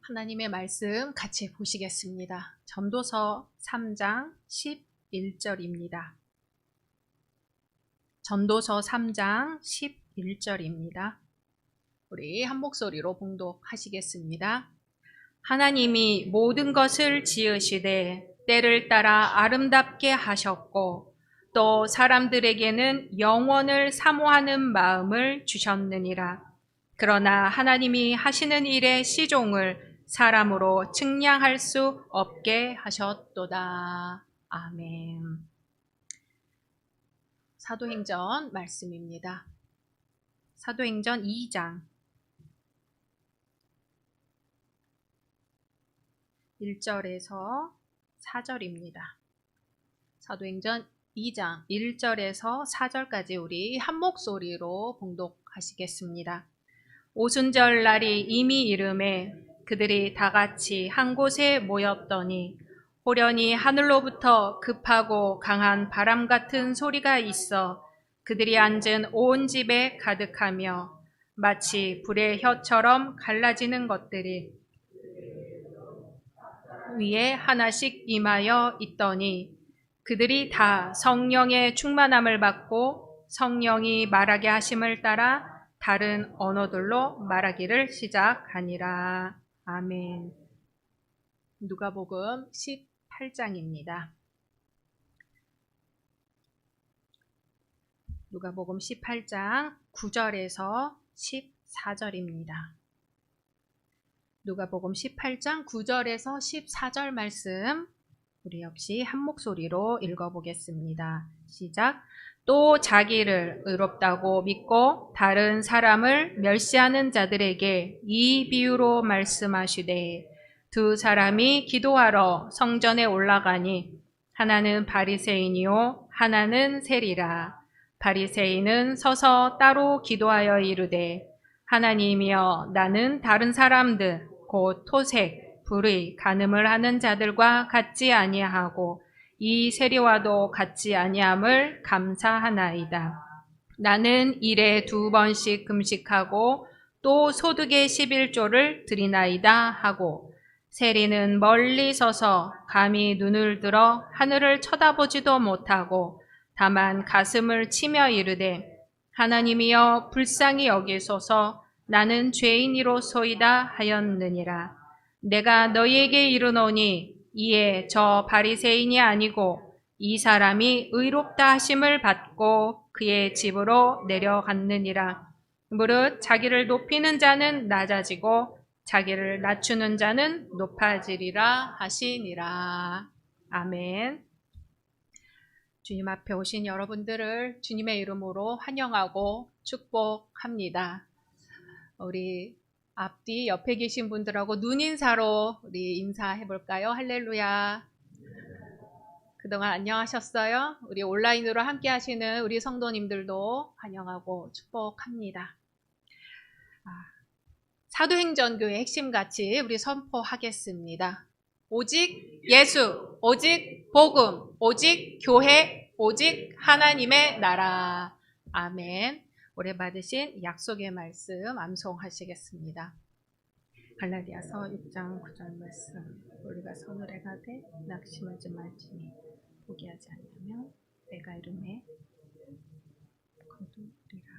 하나님의 말씀 같이 보시겠습니다. 전도서 3장 11절입니다. 전도서 3장 11절입니다. 우리 한 목소리로 봉독하시겠습니다. 하나님이 모든 것을 지으시되 때를 따라 아름답게 하셨고 또 사람들에게는 영원을 사모하는 마음을 주셨느니라. 그러나 하나님이 하시는 일의 시종을 사람으로 측량할 수 없게 하셨도다. 아멘. 사도행전 말씀입니다. 사도행전 2장 1절에서 4절입니다. 사도행전 2장 1절에서 4절까지 우리 한 목소리로 봉독하시겠습니다. 오순절 날이 이미 이르매 그들이 다 같이 한 곳에 모였더니 호련히 하늘로부터 급하고 강한 바람 같은 소리가 있어 그들이 앉은 온 집에 가득하며 마치 불의 혀처럼 갈라지는 것들이 위에 하나씩 임하여 있더니 그들이 다 성령의 충만함을 받고 성령이 말하게 하심을 따라 다른 언어들로 말하기를 시작하니라. 아멘. 누가복음 18장입니다. 누가복음 18장 9절에서 14절입니다. 누가복음 18장 9절에서 14절 말씀 우리 역시 한 목소리로 읽어보겠습니다. 시작. 또 자기를 의롭다고 믿고 다른 사람을 멸시하는 자들에게 이 비유로 말씀하시되 두 사람이 기도하러 성전에 올라가니 하나는 바리새인이요 하나는 세리라. 바리새인은 서서 따로 기도하여 이르되 하나님이여 나는 다른 사람들 곧 토색, 불의, 간음을 하는 자들과 같지 아니하고 이 세리와도 같지 아니함을 감사하나이다. 나는 일에 2번씩 금식하고 또 소득의 11조를 드리나이다 하고 세리는 멀리 서서 감히 눈을 들어 하늘을 쳐다보지도 못하고 다만 가슴을 치며 이르되 하나님이여 불쌍히 여기소서 나는 죄인이로소이다 하였느니라. 내가 너희에게 이르노니 이에 저 바리새인이 아니고 이 사람이 의롭다 하심을 받고 그의 집으로 내려갔느니라. 무릇 자기를 높이는 자는 낮아지고 자기를 낮추는 자는 높아지리라 하시니라. 아멘. 주님 앞에 오신 여러분들을 주님의 이름으로 환영하고 축복합니다. 우리 앞뒤 옆에 계신 분들하고 눈인사로 우리 인사해 볼까요? 할렐루야. 그동안 안녕하셨어요? 우리 온라인으로 함께 하시는 우리 성도님들도 환영하고 축복합니다. 사도행전교의 핵심같이 우리 선포하겠습니다. 오직 예수, 오직 복음, 오직 교회, 오직 하나님의 나라. 아멘. 오래 받으신 약속의 말씀 암송하시겠습니다. 갈라디아서 6장 9절 말씀. 우리가 선을 행하되 낙심하지 말지니 포기하지 않으면 내가 이름에 거두리라.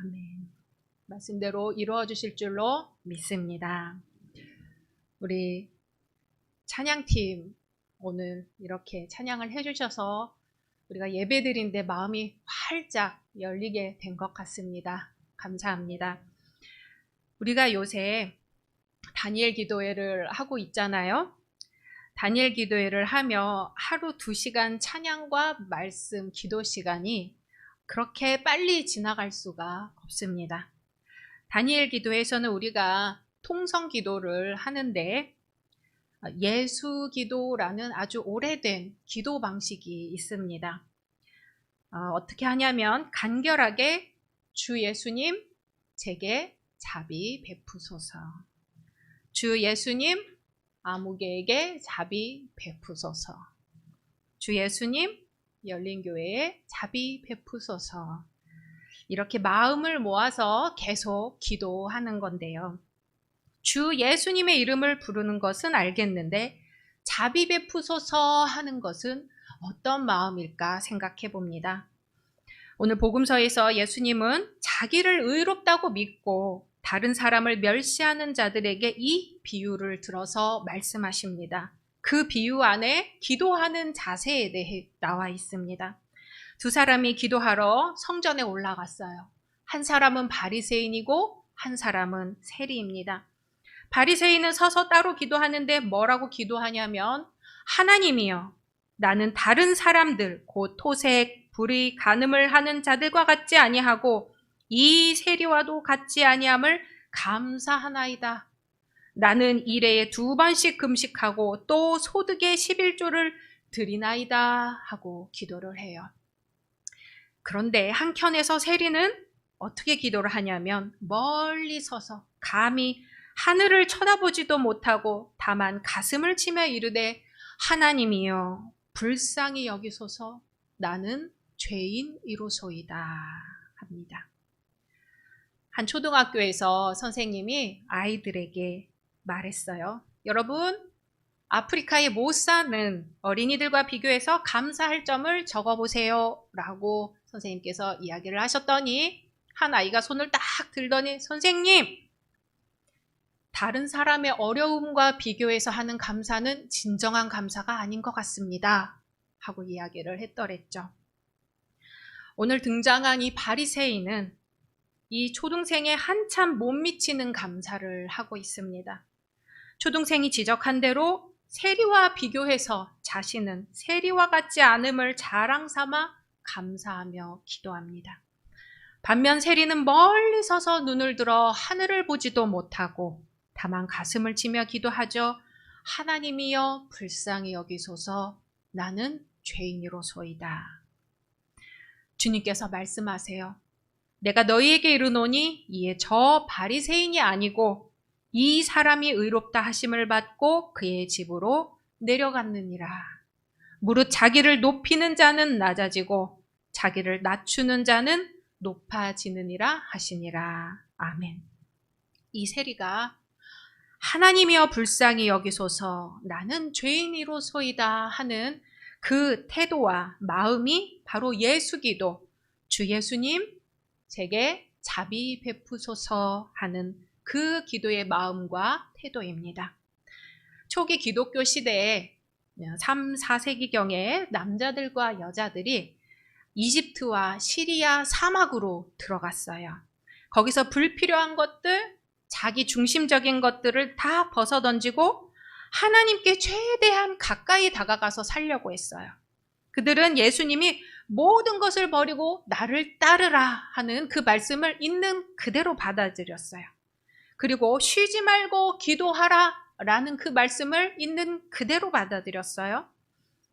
아멘. 말씀대로 이루어 주실 줄로 믿습니다. 우리 찬양팀 오늘 이렇게 찬양을 해주셔서 우리가 예배드린데 마음이 활짝 열리게 된 것 같습니다. 감사합니다. 우리가 요새 다니엘 기도회를 하고 있잖아요. 다니엘 기도회를 하며 하루 2시간 찬양과 말씀 기도 시간이 그렇게 빨리 지나갈 수가 없습니다. 다니엘 기도회에서는 우리가 통성 기도를 하는데 예수 기도라는 아주 오래된 기도 방식이 있습니다. 어떻게 하냐면 간결하게 주 예수님 제게 자비 베푸소서. 주 예수님 아무개에게 자비 베푸소서. 주 예수님 열린교회에 자비 베푸소서. 이렇게 마음을 모아서 계속 기도하는 건데요. 주 예수님의 이름을 부르는 것은 알겠는데 자비 베푸소서 하는 것은 어떤 마음일까 생각해 봅니다. 오늘 복음서에서 예수님은 자기를 의롭다고 믿고 다른 사람을 멸시하는 자들에게 이 비유를 들어서 말씀하십니다. 그 비유 안에 기도하는 자세에 대해 나와 있습니다. 두 사람이 기도하러 성전에 올라갔어요. 한 사람은 바리새인이고 한 사람은 세리입니다. 바리새인은 서서 따로 기도하는데 뭐라고 기도하냐면 하나님이여 나는 다른 사람들 곧 토색, 불의, 간음을 하는 자들과 같지 아니하고 이 세리와도 같지 아니함을 감사하나이다. 나는 일해에 2번씩 금식하고 또 소득의 11조를 드리나이다 하고 기도를 해요. 그런데 한켠에서 세리는 어떻게 기도를 하냐면 멀리 서서 감히 하늘을 쳐다보지도 못하고 다만 가슴을 치며 이르되 하나님이여 불쌍히 여기소서 나는 죄인이로소이다 합니다. 한 초등학교에서 선생님이 아이들에게 말했어요. 여러분, 아프리카에 못 사는 어린이들과 비교해서 감사할 점을 적어보세요 라고 선생님께서 이야기를 하셨더니 한 아이가 손을 딱 들더니 선생님, 다른 사람의 어려움과 비교해서 하는 감사는 진정한 감사가 아닌 것 같습니다 하고 이야기를 했더랬죠. 오늘 등장한 이 바리새인은 이 초등생의 한참 못 미치는 감사를 하고 있습니다. 초등생이 지적한 대로 세리와 비교해서 자신은 세리와 같지 않음을 자랑 삼아 감사하며 기도합니다. 반면 세리는 멀리 서서 눈을 들어 하늘을 보지도 못하고 다만 가슴을 치며 기도하죠. 하나님이여 불쌍히 여기소서 나는 죄인이로소이다. 주님께서 말씀하세요. 내가 너희에게 이르노니 이에 저 바리새인이 아니고 이 사람이 의롭다 하심을 받고 그의 집으로 내려갔느니라. 무릇 자기를 높이는 자는 낮아지고 자기를 낮추는 자는 높아지느니라 하시니라. 아멘. 이 세리가 하나님이여 불쌍히 여기소서 나는 죄인이로소이다 하는 그 태도와 마음이 바로 예수기도, 주 예수님 제게 자비 베푸소서 하는 그 기도의 마음과 태도입니다. 초기 기독교 시대에 3, 4세기경에 남자들과 여자들이 이집트와 시리아 사막으로 들어갔어요. 거기서 불필요한 것들, 자기 중심적인 것들을 다 벗어던지고 하나님께 최대한 가까이 다가가서 살려고 했어요. 그들은 예수님이 모든 것을 버리고 나를 따르라 하는 그 말씀을 있는 그대로 받아들였어요. 그리고 쉬지 말고 기도하라 라는 그 말씀을 있는 그대로 받아들였어요.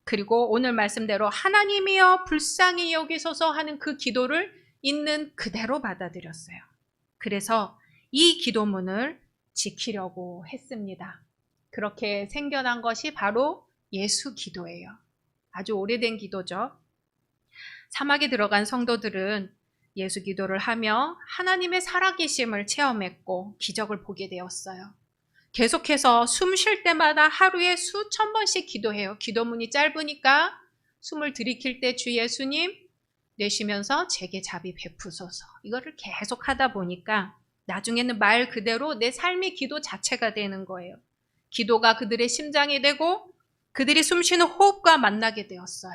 그리고 오늘 말씀대로 하나님이여 불쌍히 여기소서 하는 그 기도를 있는 그대로 받아들였어요. 그래서 이 기도문을 지키려고 했습니다. 그렇게 생겨난 것이 바로 예수 기도예요. 아주 오래된 기도죠. 사막에 들어간 성도들은 예수 기도를 하며 하나님의 살아계심을 체험했고 기적을 보게 되었어요. 계속해서 숨 쉴 때마다 하루에 수천 번씩 기도해요. 기도문이 짧으니까 숨을 들이킬 때 주 예수님 내쉬면서 제게 자비 베푸소서. 이거를 계속 하다 보니까 나중에는 말 그대로 내 삶의 기도 자체가 되는 거예요. 기도가 그들의 심장이 되고 그들이 숨쉬는 호흡과 만나게 되었어요.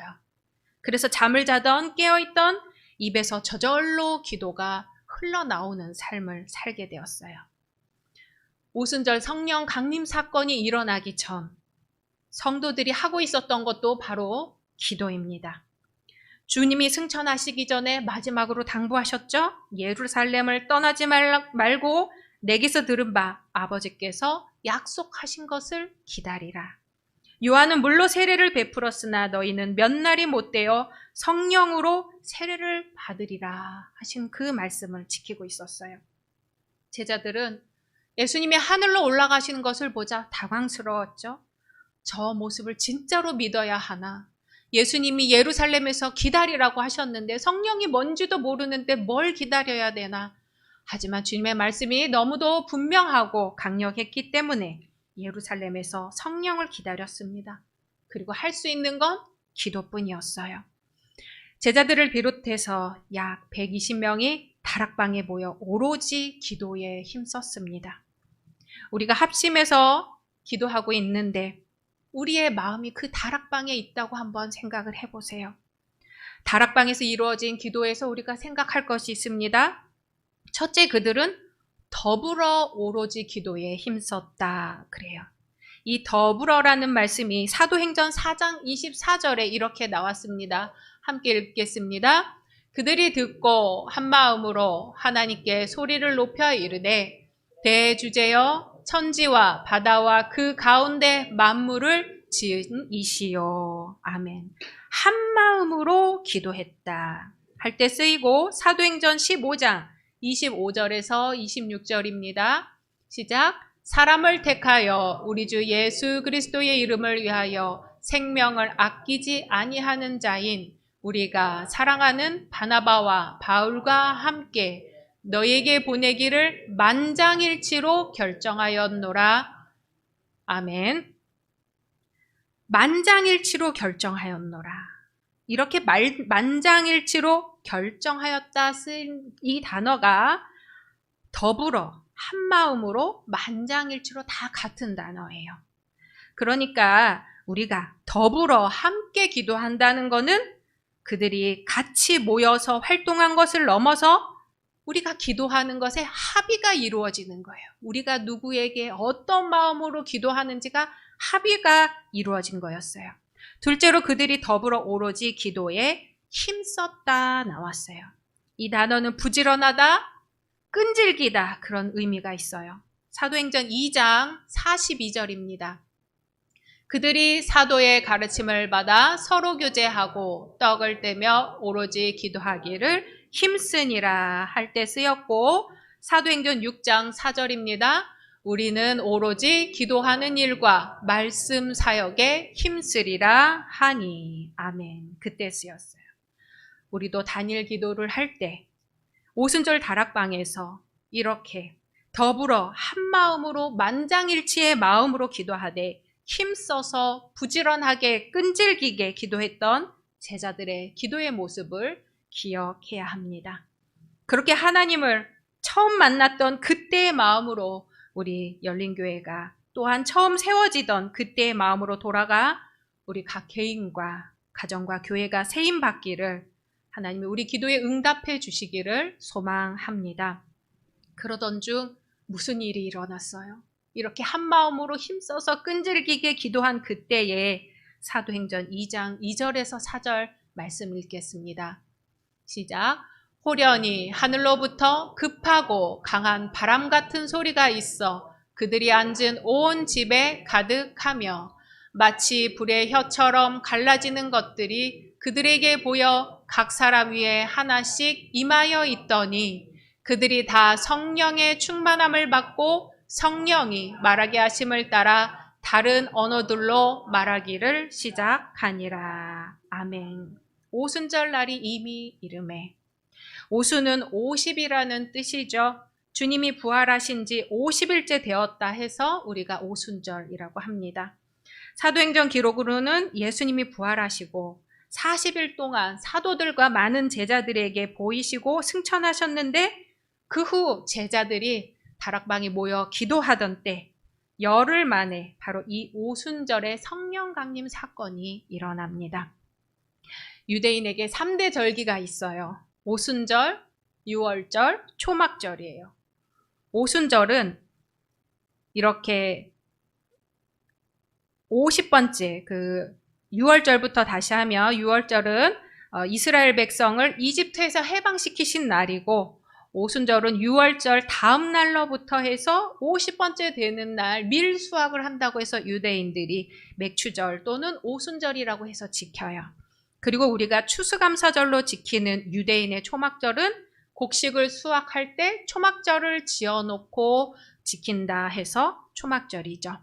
그래서 잠을 자던 깨어있던 입에서 저절로 기도가 흘러나오는 삶을 살게 되었어요. 오순절 성령 강림 사건이 일어나기 전 성도들이 하고 있었던 것도 바로 기도입니다. 주님이 승천하시기 전에 마지막으로 당부하셨죠? 예루살렘을 떠나지 말고 내게서 들은 바 아버지께서 약속하신 것을 기다리라. 요한은 물로 세례를 베풀었으나 너희는 몇 날이 못되어 성령으로 세례를 받으리라 하신 그 말씀을 지키고 있었어요. 제자들은 예수님이 하늘로 올라가시는 것을 보자 당황스러웠죠. 저 모습을 진짜로 믿어야 하나? 예수님이 예루살렘에서 기다리라고 하셨는데 성령이 뭔지도 모르는데 뭘 기다려야 되나? 하지만 주님의 말씀이 너무도 분명하고 강력했기 때문에 예루살렘에서 성령을 기다렸습니다. 그리고 할 수 있는 건 기도뿐이었어요. 제자들을 비롯해서 약 120명이 다락방에 모여 오로지 기도에 힘썼습니다. 우리가 합심해서 기도하고 있는데 우리의 마음이 그 다락방에 있다고 한번 생각을 해보세요. 다락방에서 이루어진 기도에서 우리가 생각할 것이 있습니다. 첫째, 그들은 더불어 오로지 기도에 힘썼다 그래요. 이 더불어라는 말씀이 사도행전 4장 24절에 이렇게 나왔습니다. 함께 읽겠습니다. 그들이 듣고 한 마음으로 하나님께 소리를 높여 이르되 대주제여 천지와 바다와 그 가운데 만물을 지은 이시요. 아멘. 한 마음으로 기도했다 할 때 쓰이고 사도행전 15장 25절에서 26절입니다. 시작. 사람을 택하여 우리 주 예수 그리스도의 이름을 위하여 생명을 아끼지 아니하는 자인 우리가 사랑하는 바나바와 바울과 함께 너에게 보내기를 만장일치로 결정하였노라. 아멘. 만장일치로 결정하였노라. 이렇게 만장일치로 결정하였다 쓴 이 단어가 더불어 한마음으로 만장일치로 다 같은 단어예요. 그러니까 우리가 더불어 함께 기도한다는 것은 그들이 같이 모여서 활동한 것을 넘어서 우리가 기도하는 것에 합의가 이루어지는 거예요. 우리가 누구에게 어떤 마음으로 기도하는지가 합의가 이루어진 거였어요. 둘째로 그들이 더불어 오로지 기도에 힘썼다 나왔어요. 이 단어는 부지런하다, 끈질기다 그런 의미가 있어요. 사도행전 2장 42절입니다. 그들이 사도의 가르침을 받아 서로 교제하고 떡을 떼며 오로지 기도하기를 힘쓰니라 할 때 쓰였고 사도행전 6장 4절입니다. 우리는 오로지 기도하는 일과 말씀 사역에 힘쓰리라 하니. 아멘. 그때 쓰였어요. 우리도 단일 기도를 할 때 오순절 다락방에서 이렇게 더불어 한 마음으로 만장일치의 마음으로 기도하되 힘써서 부지런하게 끈질기게 기도했던 제자들의 기도의 모습을 기억해야 합니다. 그렇게 하나님을 처음 만났던 그때의 마음으로 우리 열린교회가 또한 처음 세워지던 그때의 마음으로 돌아가 우리 각 개인과 가정과 교회가 세임받기를 하나님이 우리 기도에 응답해 주시기를 소망합니다. 그러던 중 무슨 일이 일어났어요? 이렇게 한 마음으로 힘써서 끈질기게 기도한 그때에 사도행전 2장 2절에서 4절 말씀 읽겠습니다. 시작. 호련히 하늘로부터 급하고 강한 바람 같은 소리가 있어 그들이 앉은 온 집에 가득하며 마치 불의 혀처럼 갈라지는 것들이 그들에게 보여 각 사람 위에 하나씩 임하여 있더니 그들이 다 성령의 충만함을 받고 성령이 말하게 하심을 따라 다른 언어들로 말하기를 시작하니라. 아멘. 오순절 날이 이미 이르매. 오순은 50이라는 뜻이죠. 주님이 부활하신 지 50일째 되었다 해서 우리가 오순절이라고 합니다. 사도행전 기록으로는 예수님이 부활하시고 40일 동안 사도들과 많은 제자들에게 보이시고 승천하셨는데 그 후 제자들이 다락방에 모여 기도하던 때 열흘 만에 바로 이 오순절의 성령 강림 사건이 일어납니다. 유대인에게 3대 절기가 있어요. 오순절, 유월절, 초막절이에요. 오순절은 이렇게 50번째 유월절부터 다시 하면 유월절은 이스라엘 백성을 이집트에서 해방시키신 날이고 오순절은 유월절 다음 날로부터 해서 50번째 되는 날 밀수확을 한다고 해서 유대인들이 맥추절 또는 오순절이라고 해서 지켜요. 그리고 우리가 추수감사절로 지키는 유대인의 초막절은 곡식을 수확할 때 초막절을 지어놓고 지킨다 해서 초막절이죠.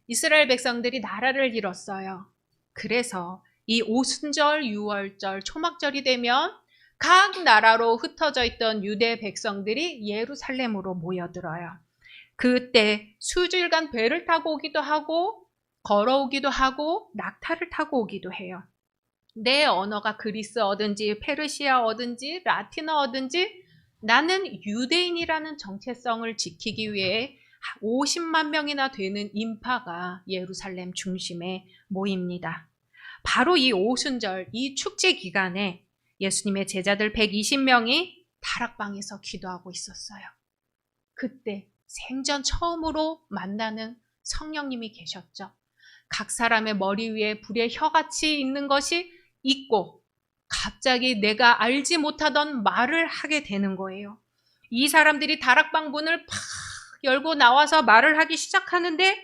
이스라엘 백성들이 나라를 잃었어요. 그래서 이 오순절, 유월절, 초막절이 되면 각 나라로 흩어져 있던 유대 백성들이 예루살렘으로 모여들어요. 그때 수주일간 배를 타고 오기도 하고 걸어오기도 하고 낙타를 타고 오기도 해요. 내 언어가 그리스어든지 페르시아어든지 라틴어어든지 나는 유대인이라는 정체성을 지키기 위해 50만 명이나 되는 인파가 예루살렘 중심에 모입니다. 바로 이 오순절, 이 축제 기간에 예수님의 제자들 120명이 다락방에서 기도하고 있었어요. 그때 생전 처음으로 만나는 성령님이 계셨죠. 각 사람의 머리 위에 불의 혀같이 있는 것이 있고 갑자기 내가 알지 못하던 말을 하게 되는 거예요. 이 사람들이 다락방 문을 팍 열고 나와서 말을 하기 시작하는데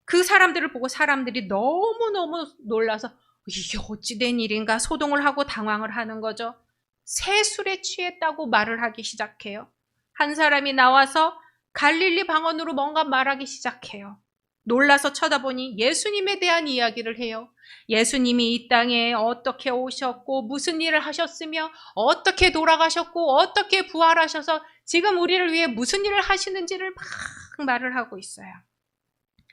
그 사람들을 보고 사람들이 너무너무 놀라서 이게 어찌 된 일인가 소동을 하고 당황을 하는 거죠. 새 술에 취했다고 말을 하기 시작해요. 한 사람이 나와서 갈릴리 방언으로 뭔가 말하기 시작해요. 놀라서 쳐다보니 예수님에 대한 이야기를 해요. 예수님이 이 땅에 어떻게 오셨고 무슨 일을 하셨으며 어떻게 돌아가셨고 어떻게 부활하셔서 지금 우리를 위해 무슨 일을 하시는지를 막 말을 하고 있어요.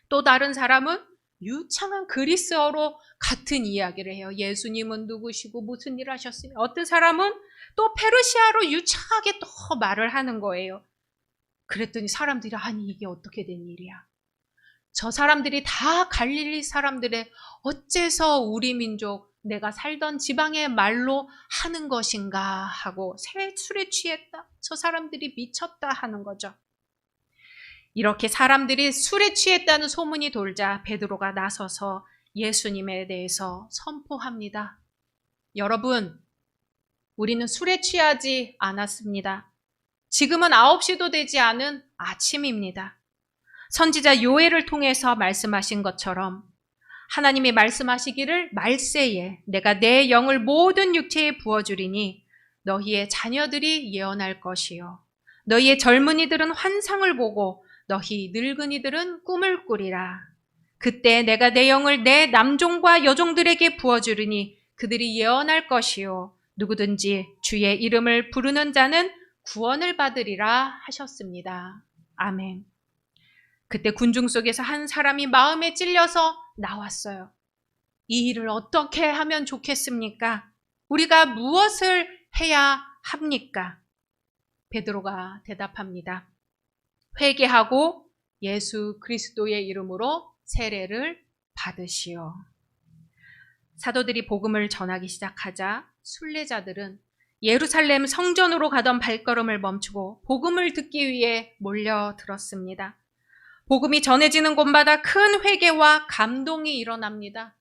또 다른 사람은 유창한 그리스어로 같은 이야기를 해요. 예수님은 누구시고 무슨 일을 하셨으며 어떤 사람은 또 페르시아로 유창하게 또 말을 하는 거예요. 그랬더니 사람들이 아니 이게 어떻게 된 일이야. 저 사람들이 다 갈릴리 사람들의 어째서 우리 민족 내가 살던 지방의 말로 하는 것인가 하고 새 술에 취했다. 저 사람들이 미쳤다 하는 거죠. 이렇게 사람들이 술에 취했다는 소문이 돌자 베드로가 나서서 예수님에 대해서 선포합니다. 여러분, 우리는 술에 취하지 않았습니다. 지금은 9시도 되지 않은 아침입니다. 선지자 요엘을 통해서 말씀하신 것처럼 하나님이 말씀하시기를 말세에 내가 내 영을 모든 육체에 부어주리니 너희의 자녀들이 예언할 것이요 너희의 젊은이들은 환상을 보고 너희 늙은이들은 꿈을 꾸리라. 그때 내가 내 영을 내 남종과 여종들에게 부어주리니 그들이 예언할 것이요 누구든지 주의 이름을 부르는 자는 구원을 받으리라 하셨습니다. 아멘. 그때 군중 속에서 한 사람이 마음에 찔려서 나왔어요. 이 일을 어떻게 하면 좋겠습니까? 우리가 무엇을 해야 합니까? 베드로가 대답합니다. 회개하고 예수 그리스도의 이름으로 세례를 받으시오. 사도들이 복음을 전하기 시작하자 순례자들은 예루살렘 성전으로 가던 발걸음을 멈추고 복음을 듣기 위해 몰려들었습니다. 복음이 전해지는 곳마다 큰 회개와 감동이 일어납니다.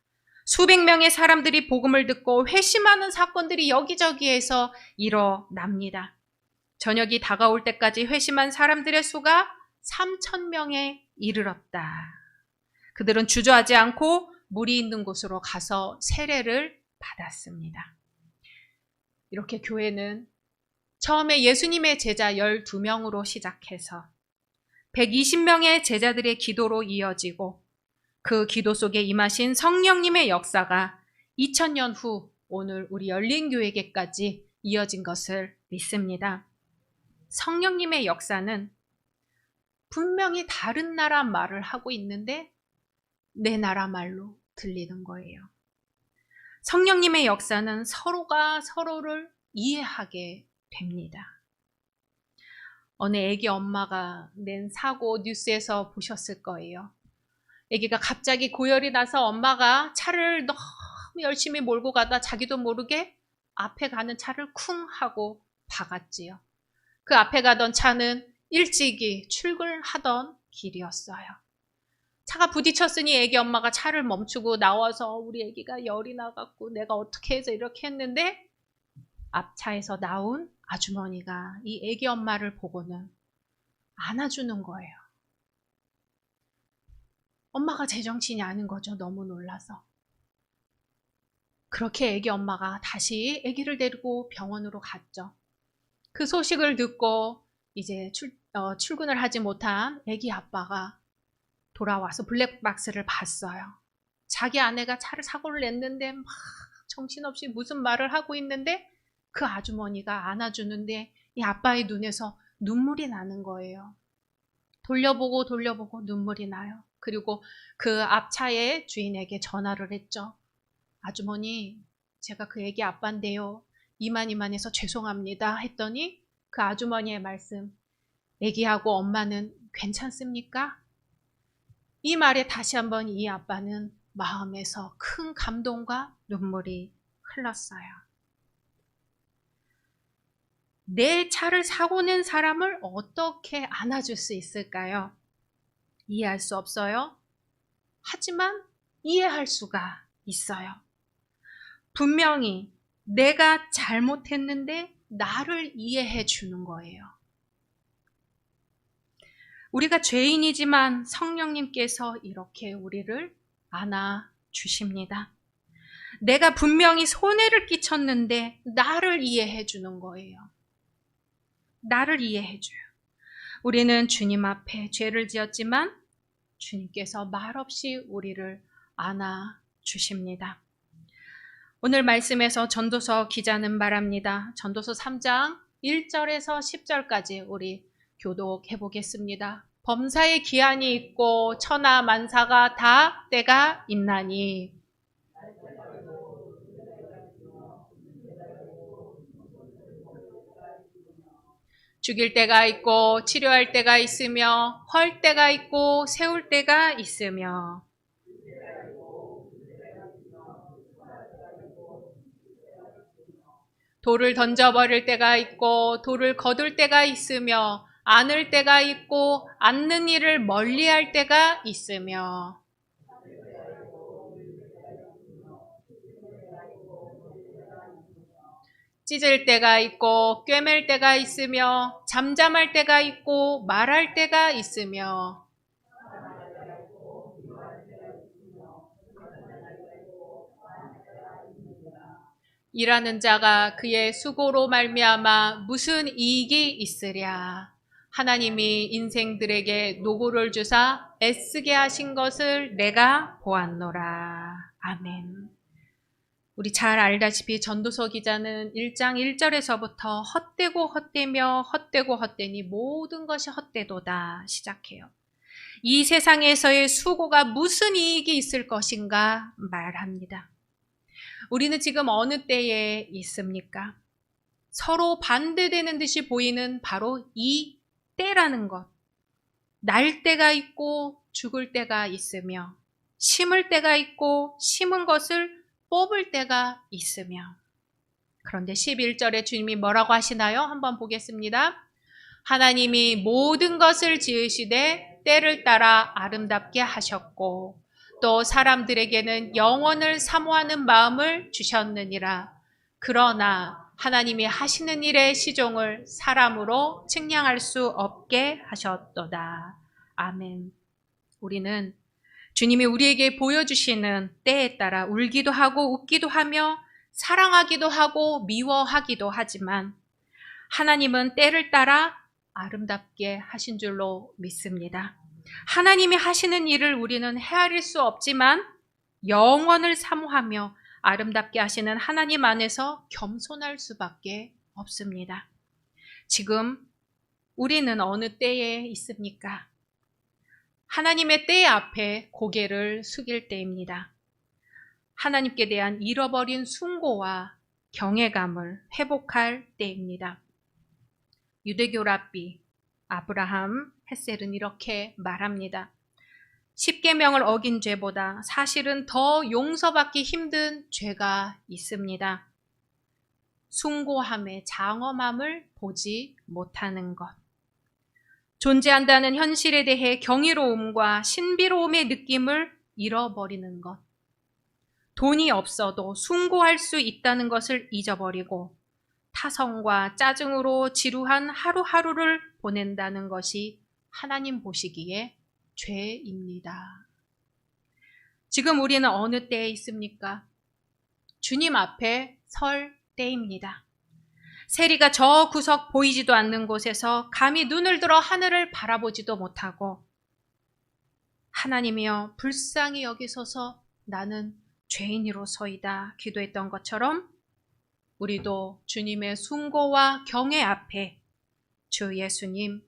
수백 명의 사람들이 복음을 듣고 회심하는 사건들이 여기저기에서 일어납니다. 저녁이 다가올 때까지 회심한 사람들의 수가 3,000명에 이르렀다. 그들은 주저하지 않고 물이 있는 곳으로 가서 세례를 받았습니다. 이렇게 교회는 처음에 예수님의 제자 12명으로 시작해서 120명의 제자들의 기도로 이어지고 그 기도 속에 임하신 성령님의 역사가 2000년 후 오늘 우리 열린교회계까지 이어진 것을 믿습니다. 성령님의 역사는 분명히 다른 나라 말을 하고 있는데 내 나라 말로 들리는 거예요. 성령님의 역사는 서로가 서로를 이해하게 됩니다. 어느 애기 엄마가 낸 사고 뉴스에서 보셨을 거예요. 애기가 갑자기 고열이 나서 엄마가 차를 너무 열심히 몰고 가다 자기도 모르게 앞에 가는 차를 쿵 하고 박았지요. 그 앞에 가던 차는 일찍이 출근하던 길이었어요. 차가 부딪혔으니 애기 엄마가 차를 멈추고 나와서 우리 애기가 열이 나갖고 내가 어떻게 해서 이렇게 했는데 앞차에서 나온 아주머니가 이 애기 엄마를 보고는 안아주는 거예요. 엄마가 제정신이 아닌 거죠. 너무 놀라서. 그렇게 애기 엄마가 다시 애기를 데리고 병원으로 갔죠. 그 소식을 듣고 이제 출근을 하지 못한 애기 아빠가 돌아와서 블랙박스를 봤어요. 자기 아내가 차를 사고를 냈는데 막 정신없이 무슨 말을 하고 있는데 그 아주머니가 안아주는데 이 아빠의 눈에서 눈물이 나는 거예요. 돌려보고 돌려보고 눈물이 나요. 그리고 그 앞차의 주인에게 전화를 했죠. 아주머니, 제가 그 애기 아빠인데요. 이만해서 죄송합니다. 했더니 그 아주머니의 말씀, 애기하고 엄마는 괜찮습니까? 이 말에 다시 한번 이 아빠는 마음에서 큰 감동과 눈물이 흘렀어요. 내 차를 사고 낸 사람을 어떻게 안아줄 수 있을까요? 이해할 수 없어요. 하지만 이해할 수가 있어요. 분명히 내가 잘못했는데 나를 이해해 주는 거예요. 우리가 죄인이지만 성령님께서 이렇게 우리를 안아 주십니다. 내가 분명히 손해를 끼쳤는데 나를 이해해 주는 거예요. 나를 이해해 줘요. 우리는 주님 앞에 죄를 지었지만 주님께서 말없이 우리를 안아 주십니다. 오늘 말씀에서 전도서 기자는 말합니다. 전도서 3장 1절에서 10절까지 우리 교독해 보겠습니다. 범사의 기한이 있고 천하 만사가 다 때가 있나니 죽일 때가 있고 치료할 때가 있으며 헐 때가 있고 세울 때가 있으며 돌을 던져버릴 때가 있고 돌을 거둘 때가 있으며 안을 때가 있고 안는 일을 멀리할 때가 있으며 찢을 때가 있고 꿰맬 때가 있으며 잠잠할 때가 있고 말할 때가 있으며 일하는 자가 그의 수고로 말미암아 무슨 이익이 있으랴. 하나님이 인생들에게 노고를 주사 애쓰게 하신 것을 내가 보았노라. 아멘. 우리 잘 알다시피 전도서 기자는 1장 1절에서부터 헛되고 헛되며 헛되고 헛되니 모든 것이 헛되도다 시작해요. 이 세상에서의 수고가 무슨 이익이 있을 것인가 말합니다. 우리는 지금 어느 때에 있습니까? 서로 반대되는 듯이 보이는 바로 이 때라는 것. 날 때가 있고 죽을 때가 있으며 심을 때가 있고 심은 것을 뽑을 때가 있으며 그런데 11절에 주님이 뭐라고 하시나요? 한번 보겠습니다. 하나님이 모든 것을 지으시되 때를 따라 아름답게 하셨고 또 사람들에게는 영원을 사모하는 마음을 주셨느니라. 그러나 하나님이 하시는 일의 시종을 사람으로 측량할 수 없게 하셨도다. 아멘. 우리는 주님이 우리에게 보여주시는 때에 따라 울기도 하고 웃기도 하며 사랑하기도 하고 미워하기도 하지만 하나님은 때를 따라 아름답게 하신 줄로 믿습니다. 하나님이 하시는 일을 우리는 헤아릴 수 없지만 영원을 사모하며 아름답게 하시는 하나님 안에서 겸손할 수밖에 없습니다. 지금 우리는 어느 때에 있습니까? 하나님의 때 앞에 고개를 숙일 때입니다. 하나님께 대한 잃어버린 숭고와 경외감을 회복할 때입니다. 유대교 랍비 아브라함 헷셀은 이렇게 말합니다. 10계명을 어긴 죄보다 사실은 더 용서받기 힘든 죄가 있습니다. 숭고함의 장엄함을 보지 못하는 것. 존재한다는 현실에 대해 경이로움과 신비로움의 느낌을 잃어버리는 것. 돈이 없어도 숭고할 수 있다는 것을 잊어버리고 타성과 짜증으로 지루한 하루하루를 보낸다는 것이 하나님 보시기에 죄입니다. 지금 우리는 어느 때에 있습니까? 주님 앞에 설 때입니다. 세리가 저 구석 보이지도 않는 곳에서 감히 눈을 들어 하늘을 바라보지도 못하고 하나님이여 불쌍히 여기소서 나는 죄인으로서이다 기도했던 것처럼 우리도 주님의 숭고와 경외 앞에 주 예수님,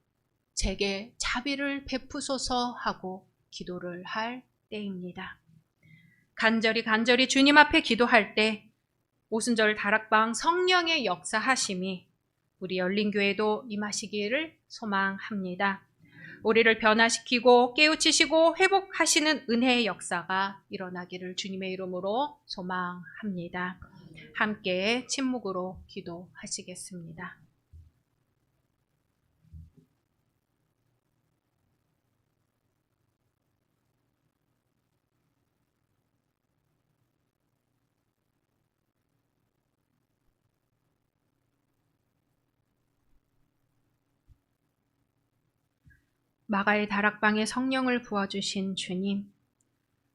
제게 자비를 베푸소서 하고 기도를 할 때입니다. 간절히 주님 앞에 기도할 때 오순절 다락방 성령의 역사하심이 우리 열린교회도 임하시기를 소망합니다. 우리를 변화시키고 깨우치시고 회복하시는 은혜의 역사가 일어나기를 주님의 이름으로 소망합니다. 함께 침묵으로 기도하시겠습니다. 마가의 다락방에 성령을 부어주신 주님,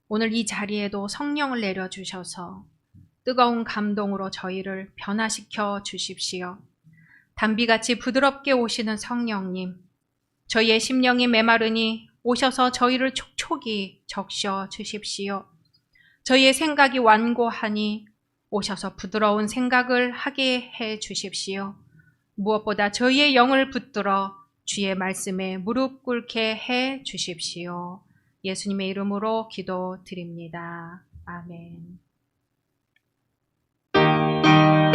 오늘 이 자리에도 성령을 내려주셔서 뜨거운 감동으로 저희를 변화시켜 주십시오. 단비같이 부드럽게 오시는 성령님, 저희의 심령이 메마르니 오셔서 저희를 촉촉이 적셔 주십시오. 저희의 생각이 완고하니 오셔서 부드러운 생각을 하게 해 주십시오. 무엇보다 저희의 영을 붙들어 주의 말씀에 무릎 꿇게 해 주십시오. 예수님의 이름으로 기도드립니다. 아멘.